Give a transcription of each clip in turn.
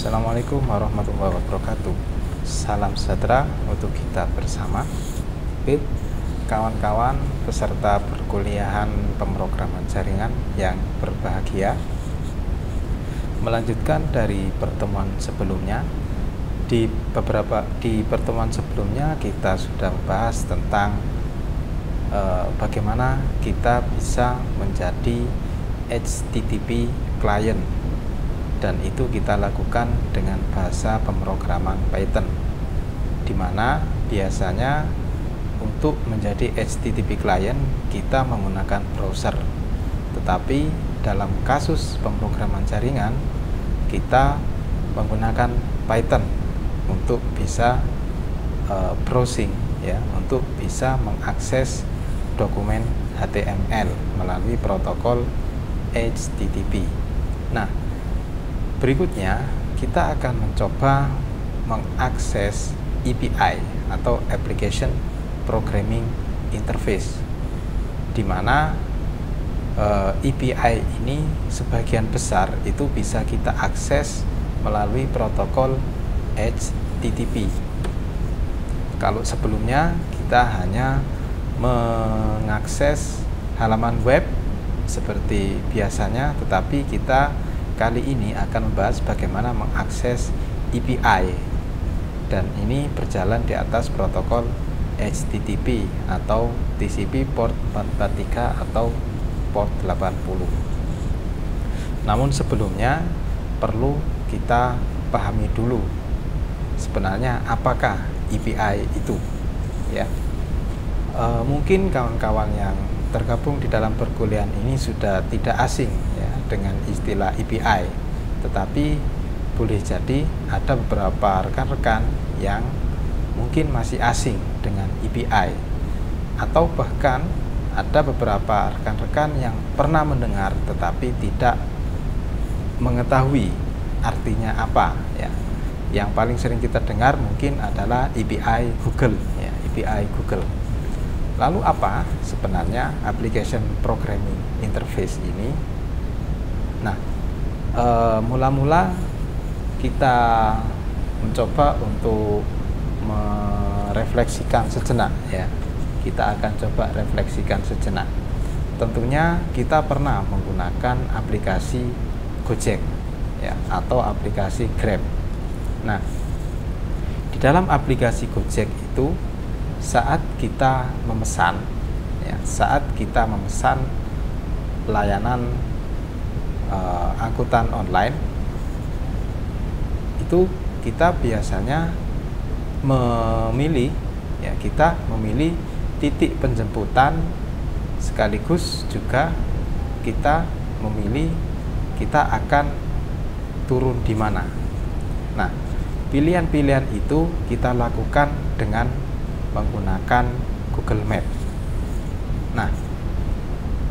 Assalamualaikum warahmatullahi wabarakatuh. Salam sejahtera untuk kita bersama. Oke, kawan-kawan peserta perkuliahan pemrograman jaringan yang berbahagia. Melanjutkan dari pertemuan sebelumnya, di pertemuan sebelumnya kita sudah membahas tentang bagaimana kita bisa menjadi HTTP client, dan itu kita lakukan dengan bahasa pemrograman Python, di mana biasanya untuk menjadi HTTP client kita menggunakan browser, tetapi dalam kasus pemrograman jaringan kita menggunakan Python untuk bisa browsing, ya, untuk bisa mengakses dokumen HTML melalui protokol HTTP. Nah, berikutnya kita akan mencoba mengakses API atau Application Programming Interface, di mana API ini sebagian besar itu bisa kita akses melalui protokol HTTP. Kalau sebelumnya kita hanya mengakses halaman web seperti biasanya, tetapi kita kali ini akan membahas bagaimana mengakses API, dan ini berjalan di atas protokol HTTP atau TCP port 443 atau port 80. Namun sebelumnya perlu kita pahami dulu sebenarnya apakah API itu, ya. Mungkin kawan-kawan yang tergabung di dalam perkuliahan ini sudah tidak asing, ya, dengan istilah API, tetapi boleh jadi ada beberapa rekan-rekan yang mungkin masih asing dengan API, atau bahkan ada beberapa rekan-rekan yang pernah mendengar tetapi tidak mengetahui artinya apa, ya. Yang paling sering kita dengar mungkin adalah API Google, ya, API Google. Lalu apa sebenarnya Application Programming Interface ini? Nah, mula-mula kita mencoba untuk merefleksikan sejenak, ya. Kita akan coba refleksikan sejenak. Tentunya kita pernah menggunakan aplikasi Gojek, ya, atau aplikasi Grab. Nah, di dalam aplikasi Gojek itu saat kita memesan, ya, saat kita memesan layanan angkutan online, itu kita biasanya memilih, ya, kita memilih titik penjemputan, sekaligus juga kita memilih kita akan turun di mana. Nah, pilihan-pilihan itu kita lakukan dengan menggunakan Google Map. Nah,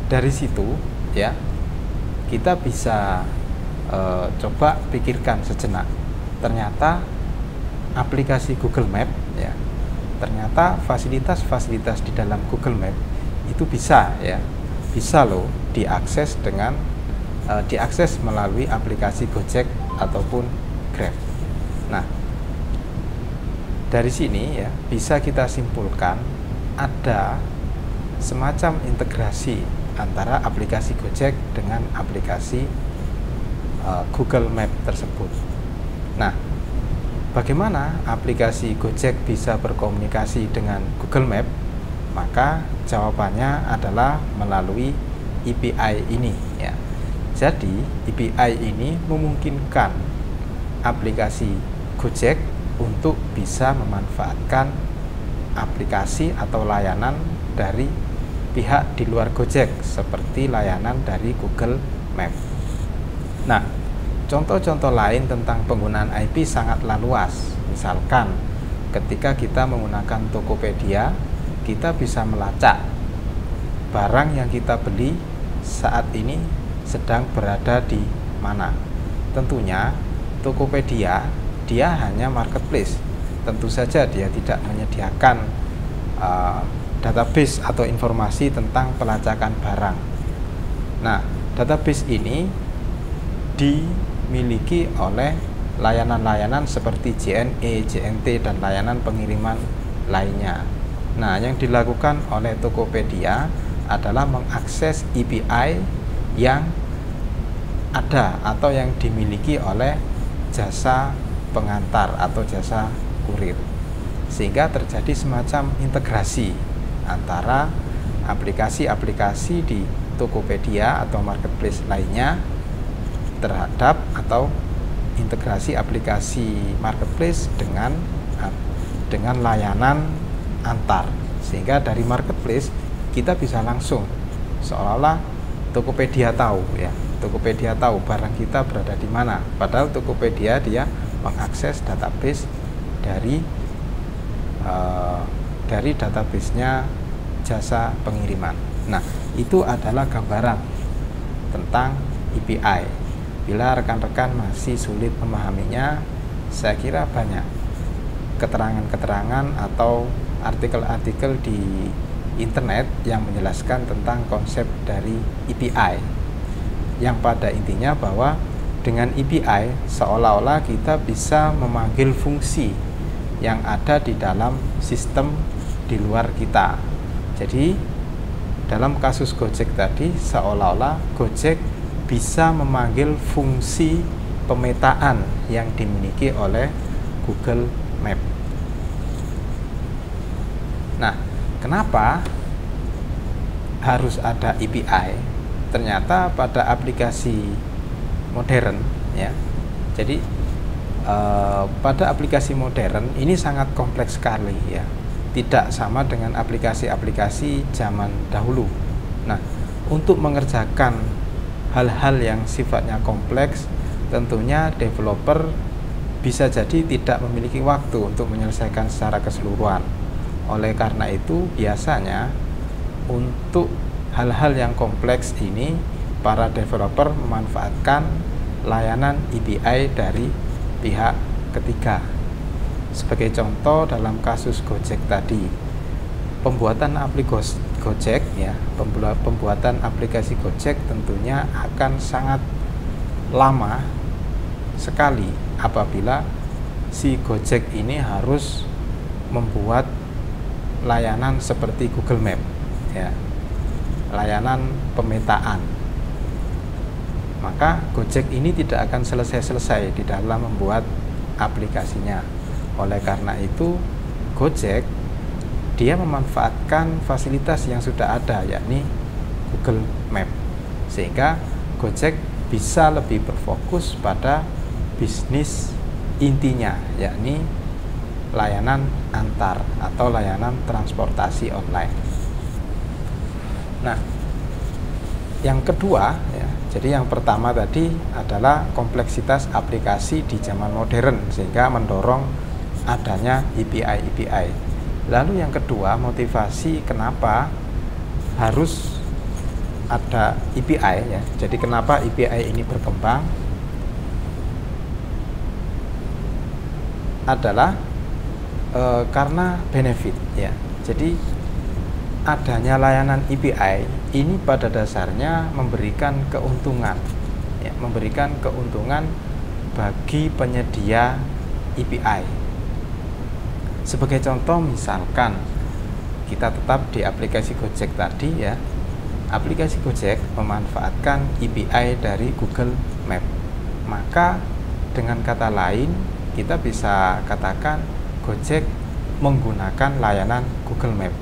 dari situ, ya, kita bisa coba pikirkan sejenak. Ternyata aplikasi Google Map, ya, ternyata fasilitas-fasilitas di dalam Google Map itu bisa, ya, bisa loh diakses dengan diakses melalui aplikasi Gojek ataupun Grab. Nah, dari sini, ya, bisa kita simpulkan ada semacam integrasi antara aplikasi Gojek dengan aplikasi Google Map tersebut. Nah, bagaimana aplikasi Gojek bisa berkomunikasi dengan Google Map? Maka jawabannya adalah melalui API ini, ya. Jadi API ini memungkinkan aplikasi Gojek untuk bisa memanfaatkan aplikasi atau layanan dari pihak di luar Gojek, seperti layanan dari Google Map. Nah, contoh-contoh lain tentang penggunaan IP sangatlah luas. Misalkan ketika kita menggunakan Tokopedia, kita bisa melacak barang yang kita beli saat ini sedang berada di mana. Tentunya Tokopedia dia hanya marketplace, tentu saja dia tidak menyediakan database atau informasi tentang pelacakan barang. Nah, database ini dimiliki oleh layanan-layanan seperti JNE, JNT, dan layanan pengiriman lainnya. Nah, yang dilakukan oleh Tokopedia adalah mengakses API yang ada atau yang dimiliki oleh jasa pengantar atau jasa kurir, sehingga terjadi semacam integrasi antara aplikasi-aplikasi di Tokopedia atau marketplace lainnya terhadap atau integrasi aplikasi marketplace dengan layanan antar, sehingga dari marketplace kita bisa langsung seolah-olah Tokopedia tahu ya, Tokopedia tahu barang kita berada di mana, padahal Tokopedia dia mengakses database dari database-nya jasa pengiriman. Nah, itu adalah gambaran tentang API. Bila rekan-rekan masih sulit memahaminya, saya kira banyak keterangan-keterangan atau artikel-artikel di internet yang menjelaskan tentang konsep dari API, yang pada intinya bahwa dengan API seolah-olah kita bisa memanggil fungsi yang ada di dalam sistem di luar kita. Jadi dalam kasus Gojek tadi seolah-olah Gojek bisa memanggil fungsi pemetaan yang dimiliki oleh Google Map. Nah, kenapa harus ada API? Ternyata pada aplikasi modern ya. Jadi pada aplikasi modern ini sangat kompleks sekali ya. Tidak sama dengan aplikasi-aplikasi zaman dahulu. Nah, untuk mengerjakan hal-hal yang sifatnya kompleks, tentunya developer bisa jadi tidak memiliki waktu untuk menyelesaikan secara keseluruhan. Oleh karena itu, biasanya untuk hal-hal yang kompleks ini, para developer memanfaatkan layanan API dari pihak ketiga. Sebagai contoh dalam kasus Gojek tadi, pembuatan aplikasi Gojek ya, pembuatan aplikasi Gojek tentunya akan sangat lama sekali apabila si Gojek ini harus membuat layanan seperti Google Map ya, layanan pemetaan. Maka Gojek ini tidak akan selesai-selesai di dalam membuat aplikasinya. Oleh karena itu, Gojek dia memanfaatkan fasilitas yang sudah ada, yakni Google Map, sehingga Gojek bisa lebih berfokus pada bisnis intinya, yakni layanan antar atau layanan transportasi online. Nah, yang kedua ya, jadi yang pertama tadi adalah kompleksitas aplikasi di zaman modern sehingga mendorong adanya API. Lalu yang kedua, motivasi kenapa harus ada API ya. Jadi kenapa API ini berkembang adalah karena benefit ya. Jadi adanya layanan API ini pada dasarnya memberikan keuntungan ya, memberikan keuntungan bagi penyedia API. Sebagai contoh, misalkan kita tetap di aplikasi Gojek tadi ya, aplikasi Gojek memanfaatkan API dari Google Map, maka dengan kata lain kita bisa katakan Gojek menggunakan layanan Google Map,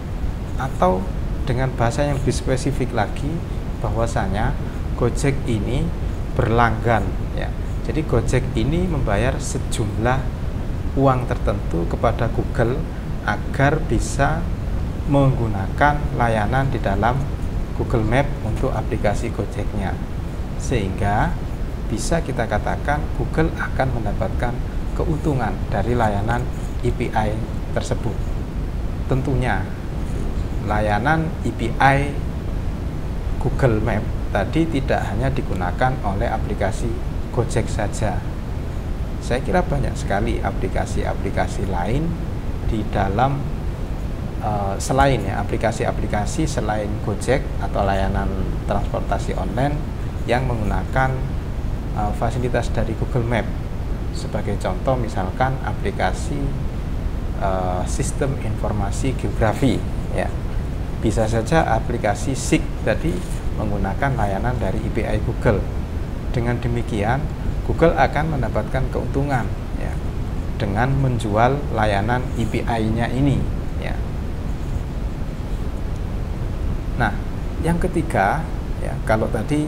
atau dengan bahasa yang lebih spesifik lagi bahwasanya Gojek ini berlanggan ya. Jadi Gojek ini membayar sejumlah uang tertentu kepada Google agar bisa menggunakan layanan di dalam Google Map untuk aplikasi Gojeknya, sehingga bisa kita katakan Google akan mendapatkan keuntungan dari layanan API tersebut. Tentunya layanan API Google Map tadi tidak hanya digunakan oleh aplikasi Gojek saja. Saya kira banyak sekali aplikasi-aplikasi lain di dalam selain ya, aplikasi-aplikasi selain Gojek atau layanan transportasi online yang menggunakan fasilitas dari Google Map. Sebagai contoh misalkan aplikasi sistem informasi geografi, ya. Bisa saja aplikasi SIG tadi menggunakan layanan dari API Google. Dengan demikian Google akan mendapatkan keuntungan, ya, dengan menjual layanan API-nya ini, ya. Nah, yang ketiga, ya, kalau tadi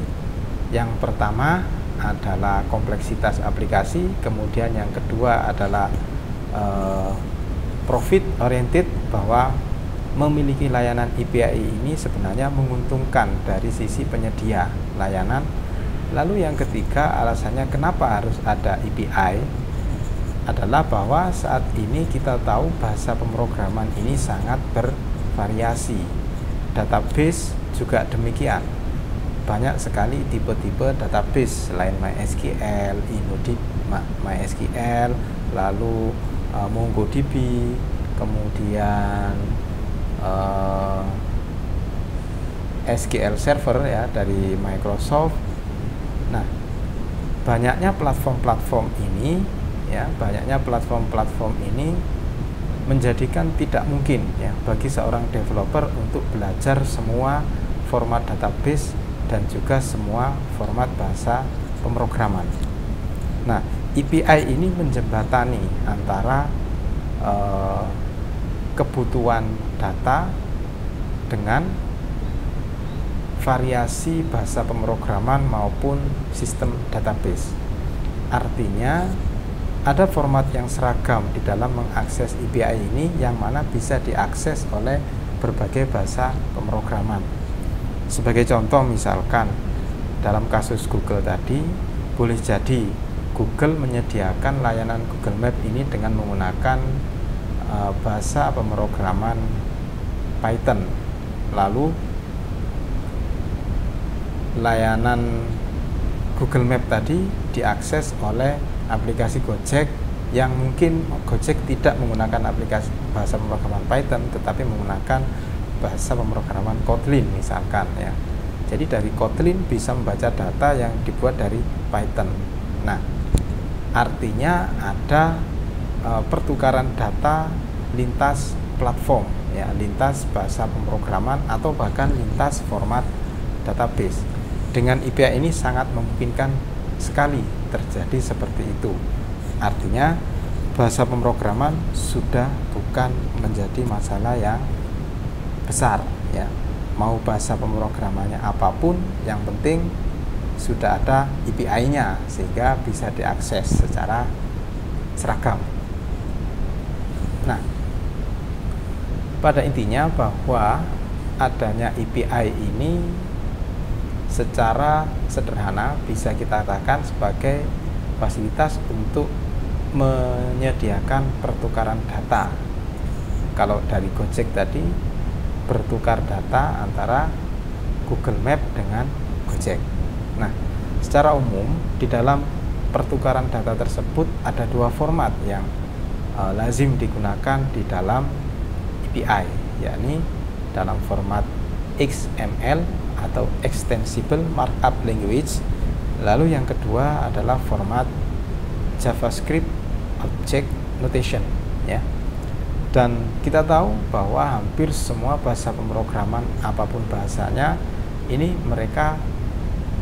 yang pertama adalah kompleksitas aplikasi, kemudian yang kedua adalah profit oriented, bahwa memiliki layanan API ini sebenarnya menguntungkan dari sisi penyedia layanan. Lalu yang ketiga, alasannya kenapa harus ada API adalah bahwa saat ini kita tahu bahasa pemrograman ini sangat bervariasi. Database juga demikian. Banyak sekali tipe-tipe database selain MySQL, MySQL, lalu MongoDB, kemudian SQL Server, ya, dari Microsoft. Nah, banyaknya platform-platform ini, ya, menjadikan tidak mungkin, ya, bagi seorang developer untuk belajar semua format database dan juga semua format bahasa pemrograman. Nah, API ini menjembatani antara kebutuhan data dengan variasi bahasa pemrograman maupun sistem database. Artinya ada format yang seragam di dalam mengakses API ini, yang mana bisa diakses oleh berbagai bahasa pemrograman. Sebagai contoh misalkan dalam kasus Google tadi, boleh jadi Google menyediakan layanan Google Map ini dengan menggunakan bahasa pemrograman Python. Lalu layanan Google Map tadi diakses oleh aplikasi Gojek, yang mungkin Gojek tidak menggunakan aplikasi bahasa pemrograman Python, tetapi menggunakan bahasa pemrograman Kotlin misalkan, ya. Jadi dari Kotlin bisa membaca data yang dibuat dari Python. Nah, artinya ada pertukaran data lintas platform, ya, lintas bahasa pemrograman atau bahkan lintas format database. Dengan API ini sangat memungkinkan sekali terjadi seperti itu. Artinya bahasa pemrograman sudah bukan menjadi masalah yang besar, ya. Mau bahasa pemrogramannya apapun, yang penting sudah ada API-nya sehingga bisa diakses secara seragam. Nah, pada intinya bahwa adanya API ini secara sederhana bisa kita katakan sebagai fasilitas untuk menyediakan pertukaran data. Kalau dari Gojek tadi, bertukar data antara Google Map dengan Gojek. Nah, secara umum di dalam pertukaran data tersebut ada dua format yang lazim digunakan di dalam API, yakni dalam format XML atau Extensible Markup Language. Lalu yang kedua adalah format JavaScript Object Notation, ya. Dan kita tahu bahwa hampir semua bahasa pemrograman apapun bahasanya ini mereka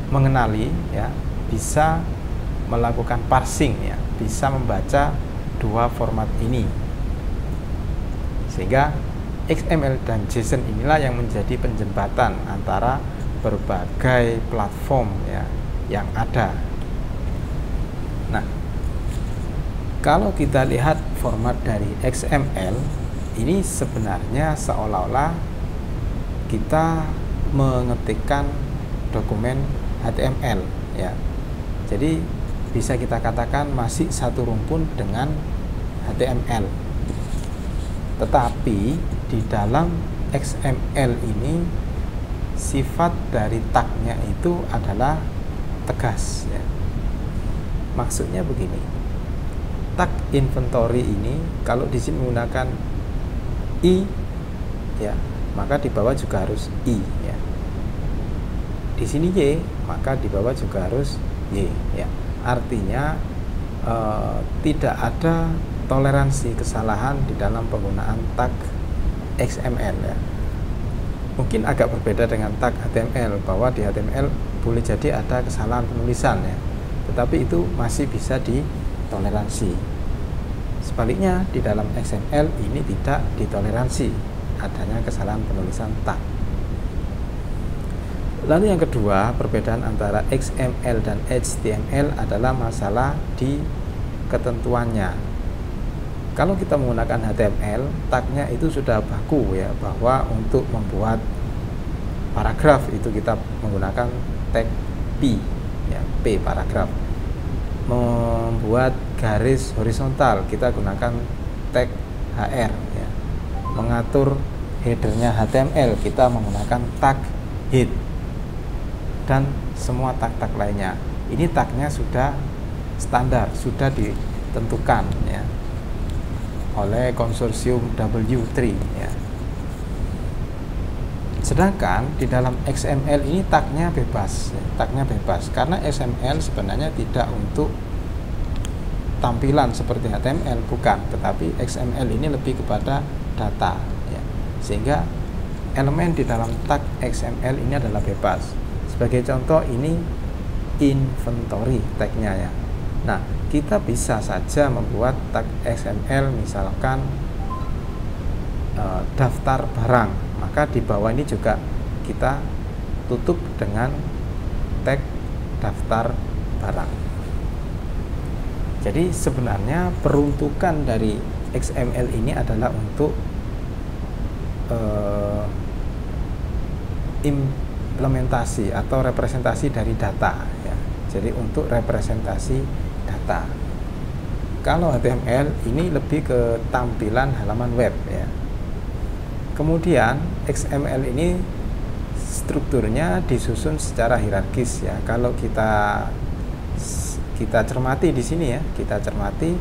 mengenali, ya, bisa melakukan parsing, ya, bisa membaca dua format ini. Sehingga XML dan JSON inilah yang menjadi penjembatan antara berbagai platform, ya, yang ada. Nah, kalau kita lihat format dari XML ini sebenarnya seolah-olah kita mengetikkan dokumen HTML, ya. Jadi bisa kita katakan masih satu rumpun dengan HTML. Tetapi di dalam XML ini sifat dari tag-nya itu adalah tegas, ya. Maksudnya begini. Tag inventory ini kalau di sini menggunakan I, ya, maka di bawah juga harus I, ya. Di sini Y, maka di bawah juga harus Y, ya. Artinya tidak ada toleransi kesalahan di dalam penggunaan tag XML ya. Mungkin agak berbeda dengan tag HTML, bahwa di HTML boleh jadi ada kesalahan penulisan ya, tetapi itu masih bisa ditoleransi. Sebaliknya di dalam XML ini tidak ditoleransi adanya kesalahan penulisan tag. Lalu yang kedua, perbedaan antara XML dan HTML adalah masalah di ketentuannya. Kalau kita menggunakan HTML, tagnya itu sudah baku ya, bahwa untuk membuat paragraf itu kita menggunakan tag P ya, P paragraf. Membuat garis horizontal kita gunakan tag HR ya. Mengatur headernya HTML kita menggunakan tag head, dan semua tag-tag lainnya. Ini tagnya sudah standar, sudah ditentukan ya oleh konsorsium W3 ya. Sedangkan di dalam XML ini tagnya bebas ya, tagnya bebas, karena XML sebenarnya tidak untuk tampilan seperti HTML, bukan, tetapi XML ini lebih kepada data ya. Sehingga elemen di dalam tag XML ini adalah bebas. Sebagai contoh, ini inventory tagnya ya. Nah, kita bisa saja membuat tag XML misalkan daftar barang, maka di bawah ini juga kita tutup dengan tag daftar barang. Jadi sebenarnya peruntukan dari XML ini adalah untuk implementasi atau representasi dari data ya. Jadi untuk representasi data. Kalau HTML ini lebih ke tampilan halaman web ya. Kemudian XML ini strukturnya disusun secara hierarkis ya. Kalau kita cermati di sini ya, kita cermati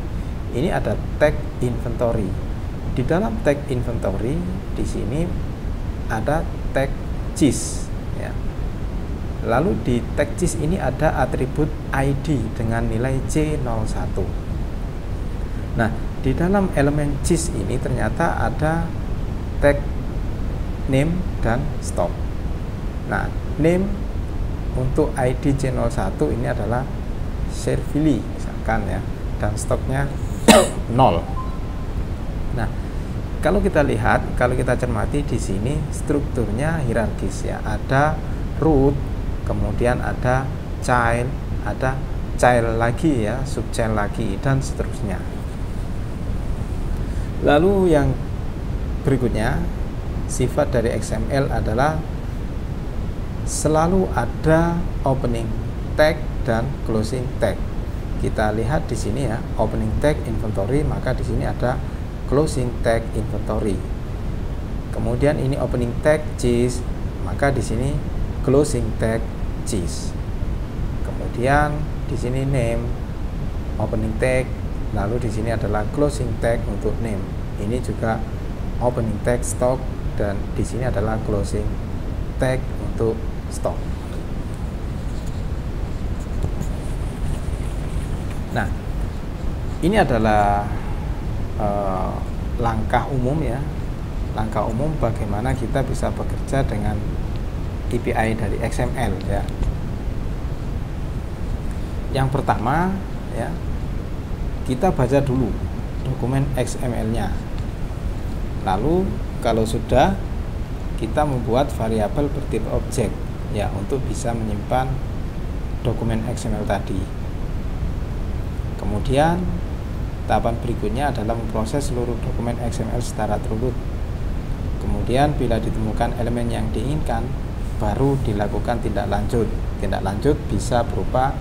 ini ada tag inventory. Di dalam tag inventory di sini ada tag cheese ya. Lalu di tag cheese ini ada atribut ID dengan nilai C01. Nah, di dalam elemen cheese ini ternyata ada tag name dan stock. Nah, name untuk ID C01 ini adalah Servili misalkan ya, dan stoknya 0. Nah, kalau kita lihat, kalau kita cermati di sini strukturnya hierarkis ya. Ada root, kemudian ada child lagi ya, subchild lagi, dan seterusnya. Lalu yang berikutnya, sifat dari XML adalah selalu ada opening tag dan closing tag. Kita lihat di sini ya, opening tag inventory, maka di sini ada closing tag inventory. Kemudian ini opening tag cheese, maka di sini closing tag cheese. Kemudian di sini name, opening tag, lalu di sini adalah closing tag untuk name. Ini juga opening tag stock, dan di sini adalah closing tag untuk stock. Nah, ini adalah langkah umum ya, langkah umum bagaimana kita bisa bekerja dengan API dari XML ya. Yang pertama ya, kita baca dulu dokumen XML-nya. Lalu kalau sudah, kita membuat variabel bertipe objek ya, untuk bisa menyimpan dokumen XML tadi. Kemudian tahapan berikutnya adalah memproses seluruh dokumen XML secara terurut. Kemudian bila ditemukan elemen yang diinginkan, baru dilakukan tindak lanjut. Tindak lanjut bisa berupa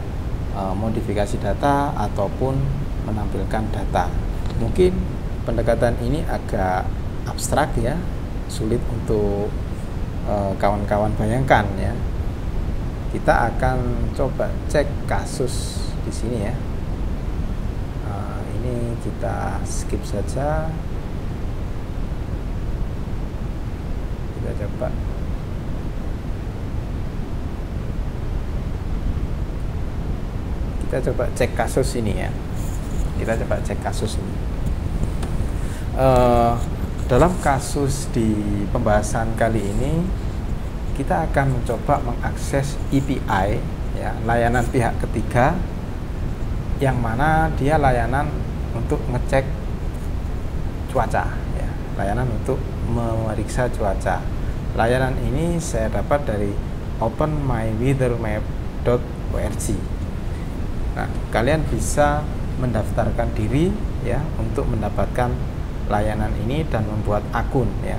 modifikasi data ataupun menampilkan data. Mungkin pendekatan ini agak abstrak ya, sulit untuk kawan-kawan bayangkan ya. Kita akan coba cek kasus di sini ya. Ini kita skip saja. Kita coba. Kita coba cek kasus ini ya. Kita coba cek kasus ini. Dalam kasus di pembahasan kali ini, kita akan mencoba mengakses API, ya, layanan pihak ketiga, yang mana dia layanan untuk ngecek cuaca, ya, layanan untuk memeriksa cuaca. Layanan ini saya dapat dari openmyweathermap.org. Nah, kalian bisa mendaftarkan diri, ya, untuk mendapatkan layanan ini dan membuat akun, ya.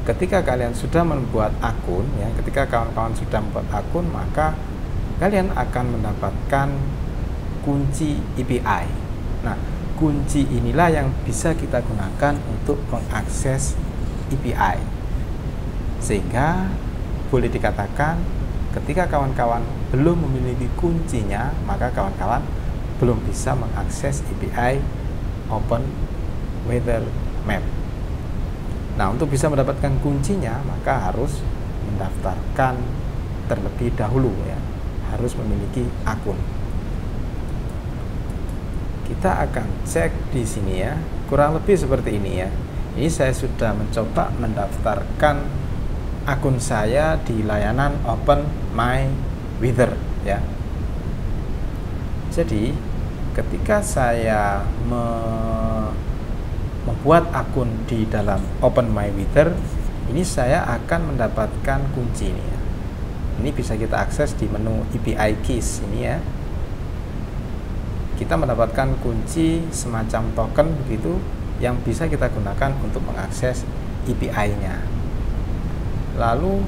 Ketika kalian sudah membuat akun, ya, ketika kawan-kawan sudah membuat akun, maka kalian akan mendapatkan kunci API. Nah, kunci inilah yang bisa kita gunakan untuk mengakses API. Sehingga boleh dikatakan ketika kawan-kawan belum memiliki kuncinya, maka kawan-kawan belum bisa mengakses API Open Weather Map. Nah, untuk bisa mendapatkan kuncinya, maka harus mendaftarkan terlebih dahulu, ya, harus memiliki akun. Kita akan cek di sini, ya, kurang lebih seperti ini, ya. Ini saya sudah mencoba mendaftarkan akun saya di layanan OpenMyWeather, ya. Jadi ketika saya membuat akun di dalam OpenMyWeather, ini saya akan mendapatkan kunci ini, ya. Ini bisa kita akses di menu API keys ini, ya. Kita mendapatkan kunci semacam token begitu yang bisa kita gunakan untuk mengakses API-nya. Lalu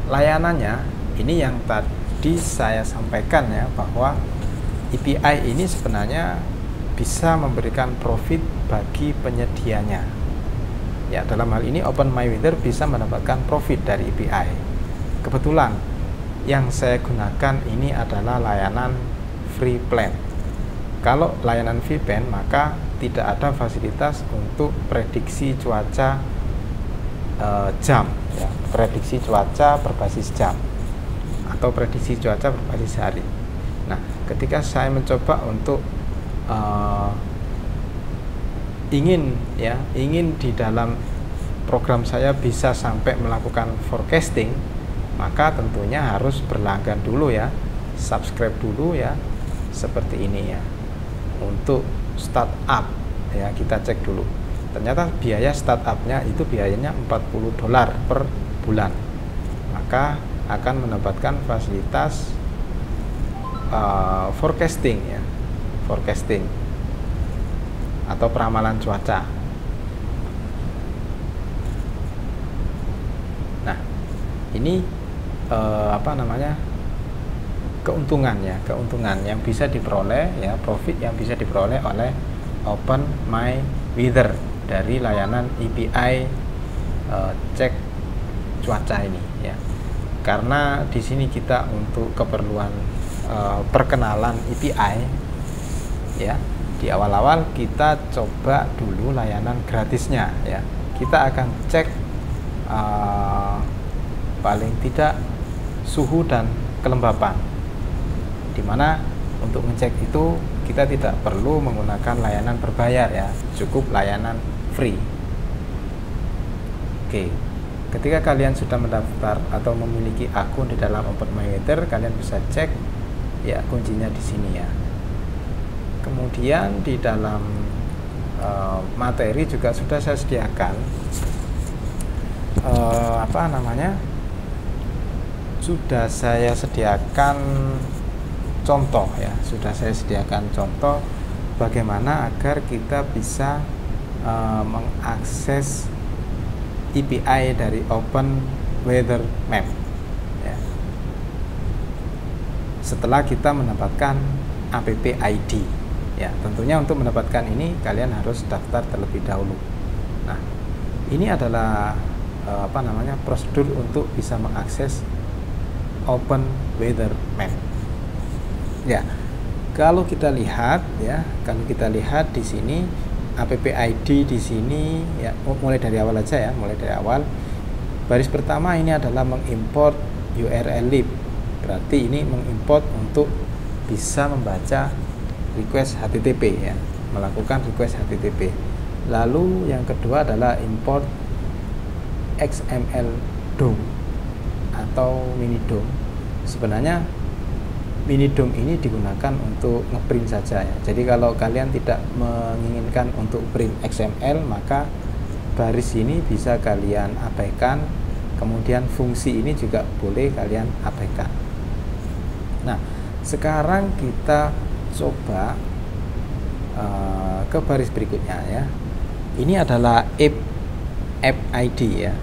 layanannya ini yang tadi saya sampaikan, ya, bahwa API ini sebenarnya bisa memberikan profit bagi penyedianya. Ya, dalam hal ini OpenMyWeather bisa mendapatkan profit dari API. Kebetulan yang saya gunakan ini adalah layanan free plan. Kalau layanan free plan, maka tidak ada fasilitas untuk prediksi cuaca jam, ya, prediksi cuaca berbasis jam atau prediksi cuaca berbasis hari. Nah, ketika saya mencoba untuk ingin di dalam program saya bisa sampai melakukan forecasting, maka tentunya harus berlangganan dulu, ya, subscribe dulu, ya, seperti ini, ya. Untuk startup, ya, kita cek dulu. Ternyata biaya startupnya itu biayanya $40 per bulan, maka akan mendapatkan fasilitas forecasting, ya, forecasting atau peramalan cuaca. Nah, ini keuntungan yang bisa diperoleh, ya, profit yang bisa diperoleh oleh OpenMyWeather dari layanan API cek cuaca ini, ya. Karena di sini kita untuk keperluan perkenalan API, ya, di awal-awal kita coba dulu layanan gratisnya, ya. Kita akan cek paling tidak suhu dan kelembapan, dimana untuk ngecek itu kita tidak perlu menggunakan layanan berbayar, ya, cukup layanan free. Oke, ketika kalian sudah mendaftar atau memiliki akun di dalam OpenMyWeather, kalian bisa cek, ya, kuncinya di sini, ya. Kemudian di dalam materi juga sudah saya sediakan sudah saya sediakan contoh, ya, sudah saya sediakan contoh bagaimana agar kita bisa mengakses API dari Open Weather Map, ya. Setelah kita mendapatkan app ID, ya, tentunya untuk mendapatkan ini kalian harus daftar terlebih dahulu. Nah, ini adalah prosedur untuk bisa mengakses Open Weather Map. Ya, kalau kita lihat, ya, di sini app ID di sini, ya, mulai dari awal aja, ya, mulai dari awal. Baris pertama ini adalah mengimport URL lib. Berarti ini mengimport untuk bisa membaca request HTTP ya, melakukan request HTTP. Lalu yang kedua adalah import XML DOM atau mini DOM. Sebenarnya mini DOM ini digunakan untuk ngeprint saja ya. Jadi kalau kalian tidak menginginkan untuk print XML, maka baris ini bisa kalian abaikan, kemudian fungsi ini juga boleh kalian abaikan. Nah, sekarang kita coba ke baris berikutnya ya. Ini adalah app ID ya.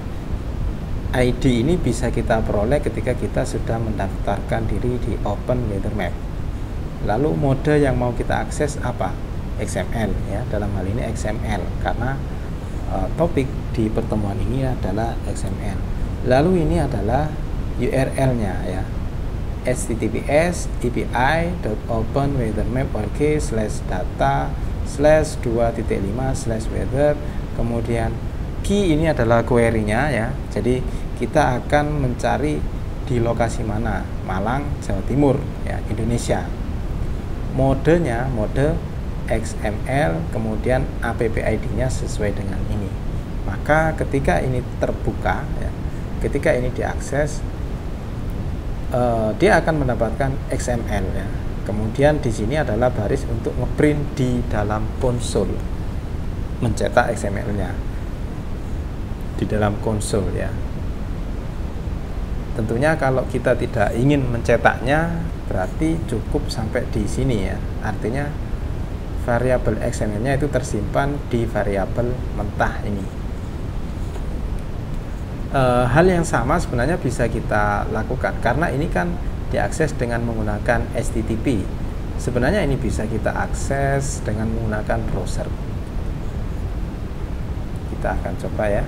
ID ini bisa kita peroleh ketika kita sudah mendaftarkan diri di OpenWeatherMap. Lalu mode yang mau kita akses apa? XML ya, dalam hal ini XML karena topik di pertemuan ini adalah XML. Lalu ini adalah URL-nya ya, https://api.openweathermap.org/data/2.5/weather. Kemudian key ini adalah query-nya ya. Jadi kita akan mencari di lokasi mana? Malang, Jawa Timur ya, Indonesia. Modenya mode XML, kemudian app ID-nya sesuai dengan ini. Maka ketika ini terbuka ya, ketika ini diakses, dia akan mendapatkan XML ya. Kemudian di sini adalah baris untuk ngeprint di dalam konsol, mencetak XML-nya di dalam konsol ya. Tentunya kalau kita tidak ingin mencetaknya, berarti cukup sampai di sini ya. Artinya variabel XML-nya itu tersimpan di variabel mentah ini. Hal yang sama sebenarnya bisa kita lakukan karena ini kan diakses dengan menggunakan HTTP. Sebenarnya ini bisa kita akses dengan menggunakan browser. Kita akan coba ya.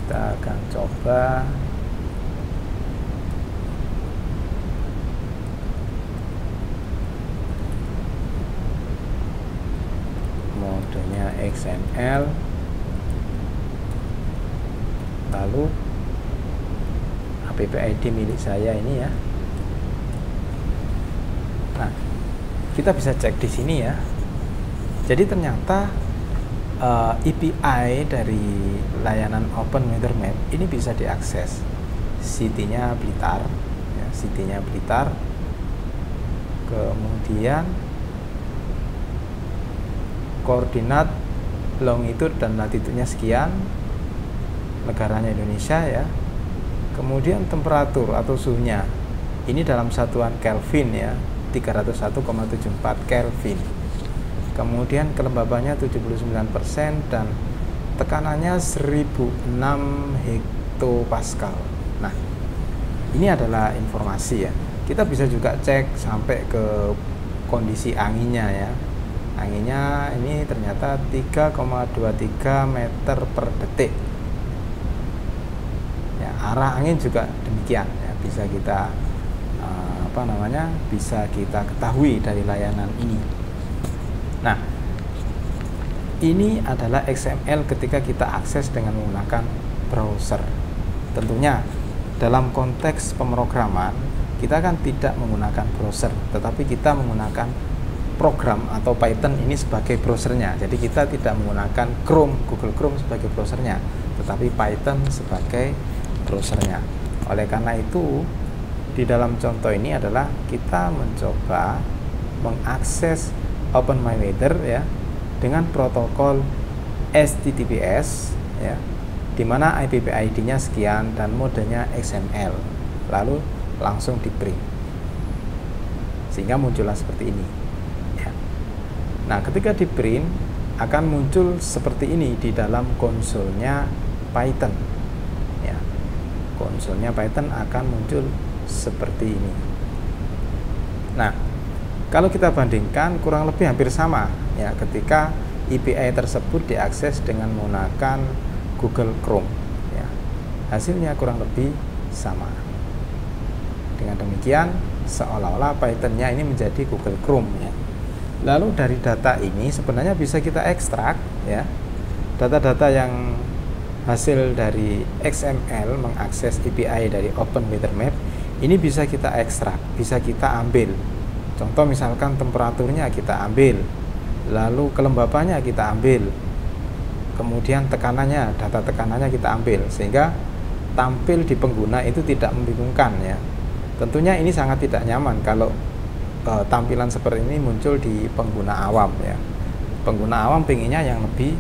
Kita akan coba modenya XML, lalu app ID milik saya ini ya. Nah, kita bisa cek di sini ya. Jadi ternyata API dari layanan OpenWeatherMap ini bisa diakses. City-nya Blitar, ya, City-nya Blitar. Kemudian koordinat longitude dan latitude-nya sekian, negaranya Indonesia ya. Kemudian temperatur atau suhunya ini dalam satuan Kelvin ya, 301,74 Kelvin. Kemudian kelembabannya 79% dan tekanannya 1006 hektopascal. Nah, ini adalah informasi ya. Kita bisa juga cek sampai ke kondisi anginnya ya. Anginnya ini ternyata 3,23 meter per detik. Ya, arah angin juga demikian ya, bisa kita bisa kita ketahui dari layanan ini. Nah, ini adalah XML ketika kita akses dengan menggunakan browser. Tentunya dalam konteks pemrograman kita kan tidak menggunakan browser, tetapi kita menggunakan program atau Python ini sebagai browsernya. Jadi kita tidak menggunakan Google Chrome sebagai browsernya, tetapi Python sebagai browsernya. Oleh karena itu, di dalam contoh ini adalah kita mencoba mengakses OpenMyWeather ya dengan protokol HTTPS ya, di mana app ID-nya sekian dan modenya XML. Lalu langsung di print. Sehingga muncullah seperti ini. Ya. Nah, ketika di print akan muncul seperti ini di dalam konsolnya Python. Ya. Konsolnya Python akan muncul seperti ini. Nah, kalau kita bandingkan kurang lebih hampir sama ya ketika API tersebut diakses dengan menggunakan Google Chrome ya. Hasilnya kurang lebih sama. Dengan demikian seolah-olah Python-nya ini menjadi Google Chrome ya. Lalu dari data ini sebenarnya bisa kita ekstrak ya. Data-data yang hasil dari XML mengakses API dari OpenWeatherMap, ini bisa kita ekstrak, bisa kita ambil. Contoh misalkan temperaturnya kita ambil, lalu kelembapannya kita ambil, kemudian tekanannya, data tekanannya kita ambil, sehingga tampil di pengguna itu tidak membingungkan ya. Tentunya ini sangat tidak nyaman kalau tampilan seperti ini muncul di pengguna awam ya. Pengguna awam pengennya yang lebih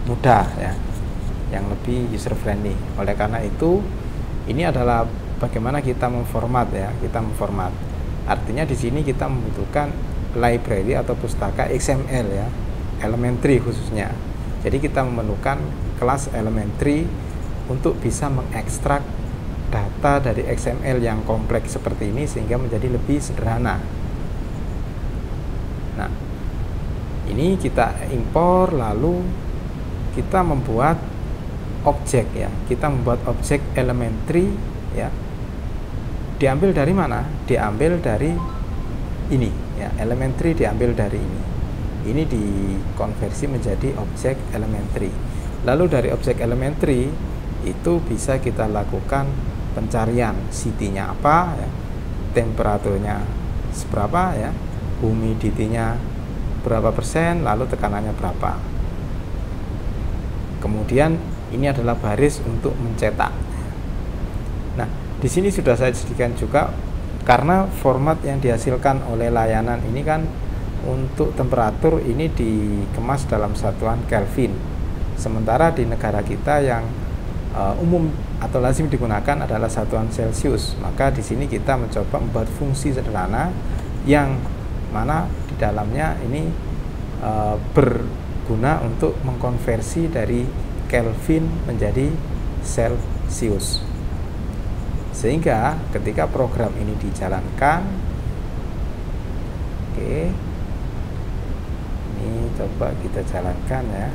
mudah ya, yang lebih user friendly. Oleh karena itu, ini adalah bagaimana kita memformat ya, kita memformat. Artinya di sini kita membutuhkan library atau pustaka XML ya, elementary khususnya. Jadi kita memerlukan kelas elementary untuk bisa mengekstrak data dari XML yang kompleks seperti ini sehingga menjadi lebih sederhana. Nah, ini kita impor, lalu kita membuat objek ya, kita membuat objek elementary ya. Diambil dari mana? Diambil dari ini ya, elementary diambil dari ini. Ini dikonversi menjadi objek elementary. Lalu dari objek elementary itu bisa kita lakukan pencarian city-nya apa ya, temperaturnya seberapa ya, humidity-nya berapa persen, lalu tekanannya berapa. Kemudian ini adalah baris untuk mencetak. Nah, di sini sudah saya sediakan juga karena format yang dihasilkan oleh layanan ini kan untuk temperatur ini dikemas dalam satuan Kelvin. Sementara di negara kita yang umum atau lazim digunakan adalah satuan Celcius. Maka di sini kita mencoba membuat fungsi sederhana yang mana di dalamnya ini berguna untuk mengkonversi dari Kelvin menjadi Celcius, sehingga ketika program ini dijalankan, oke, ini coba kita jalankan ya,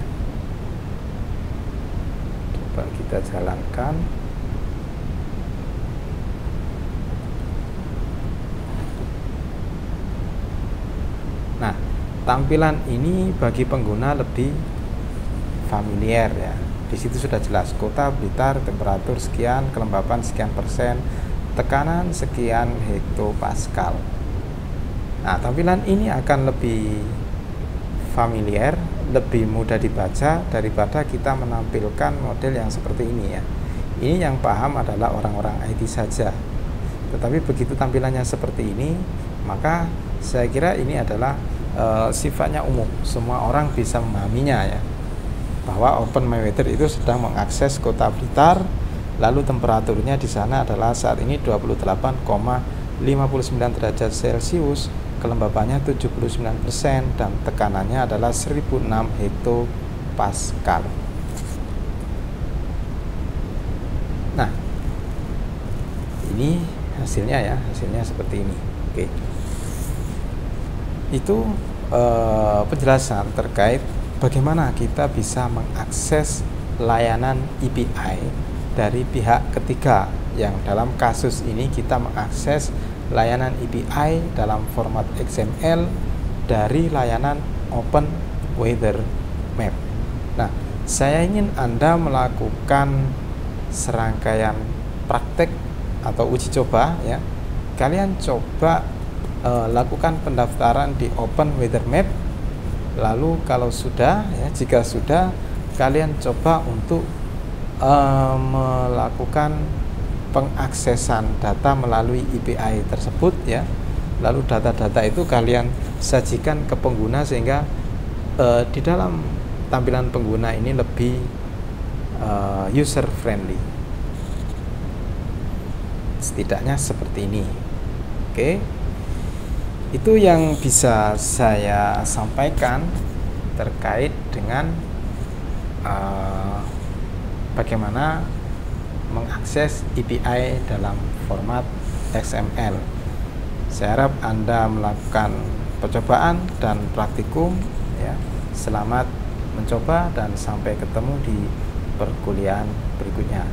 coba kita jalankan. Nah, tampilan ini bagi pengguna lebih familiar ya. Di situ sudah jelas kota Blitar, temperatur sekian, kelembapan sekian persen, tekanan sekian hektopascal. Nah, tampilan ini akan lebih familiar, lebih mudah dibaca daripada kita menampilkan model yang seperti ini ya. Ini yang paham adalah orang-orang IT saja. Tetapi begitu tampilannya seperti ini, maka saya kira ini adalah sifatnya umum, semua orang bisa memahaminya ya, bahwa OpenWeather itu sedang mengakses kota Blitar, lalu temperaturnya di sana adalah saat ini 28,59 derajat Celcius, kelembapannya 79% dan tekanannya adalah 1006 hektopascal. Nah, ini hasilnya ya, hasilnya seperti ini. Oke. Itu penjelasan terkait bagaimana kita bisa mengakses layanan API dari pihak ketiga, yang dalam kasus ini kita mengakses layanan API dalam format XML dari layanan OpenWeatherMap. Nah, saya ingin Anda melakukan serangkaian praktek atau uji coba ya. Kalian coba lakukan pendaftaran di OpenWeatherMap. Lalu kalau sudah ya, jika sudah, kalian coba untuk melakukan pengaksesan data melalui API tersebut ya. Lalu data-data itu kalian sajikan ke pengguna sehingga di dalam tampilan pengguna ini lebih user friendly. Setidaknya seperti ini. Oke. Itu yang bisa saya sampaikan terkait dengan bagaimana mengakses API dalam format XML. Saya harap Anda melakukan percobaan dan praktikum ya. Selamat mencoba dan sampai ketemu di perkuliahan berikutnya.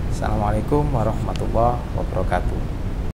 Assalamualaikum warahmatullahi wabarakatuh.